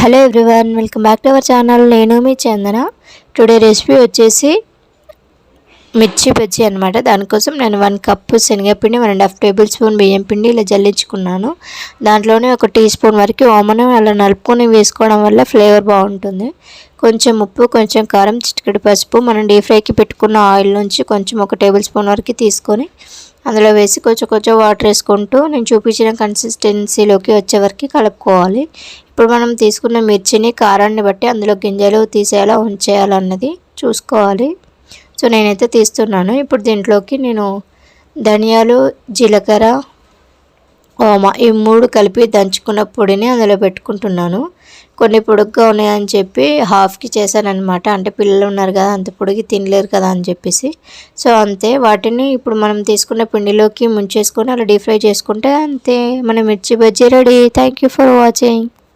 Hello everyone, welcome back to our channel. నేను మీ చందన. Today recipe వచ్చేసి మిర్చి బజ్జీ అనమాట. దానికోసం నేను 1 కప్పు శనగపిండి, 1.5 టేబుల్ స్పూన్ బియ్యం పిండి ఇలా జల్లించుకున్నాను. దాంట్లోనే 1 టీ స్పూన్ వరకు ఓమను అలా నలుపుకొని వేసుకోవడం వల్ల ఫ్లేవర్ బాగుంటుంది. కొంచెం ఉప్పు, కొంచెం కారం, చిటికెడు పసుపు, మనం డీప్ ఫ్రైకి పెట్టుకున్న ఆయిల్ నుంచి కొంచెం 1 టేబుల్ స్పూన్ వరకు తీసుకొని అందులో వేసి కొంచెం కొంచెం వాటర్ వేసుకుంటూ నేను చూపించిన కన్సిస్టెన్సీలోకి వచ్చే వరకు కలుపుకోవాలి. ఇప్పుడు మనం తీసుకున్న మిర్చిని కారాన్ని బట్టి అందులో గింజలు తీసేయాలా ఉంచేయాలన్నది చూసుకోవాలి. సో నేనైతే తీస్తున్నాను. ఇప్పుడు దీంట్లోకి నేను ధనియాలు, జీలకర్ర, ఓమ ఈ 3 కలిపి దంచుకున్న పొడిని అందులో పెట్టుకుంటున్నాను. కొన్ని పొడుగ్గా ఉన్నాయని చెప్పి హాఫ్కి చేశానన్నమాట. అంటే పిల్లలు ఉన్నారు కదా, అంత పొడిగి తినలేరు కదా అని చెప్పేసి. సో అంతే, వాటిని ఇప్పుడు మనం తీసుకున్న పిండిలోకి ముంచేసుకొని అలా డీప్ ఫ్రై చేసుకుంటే అంతే, మన మిర్చి bajji ready. Thank you for watching.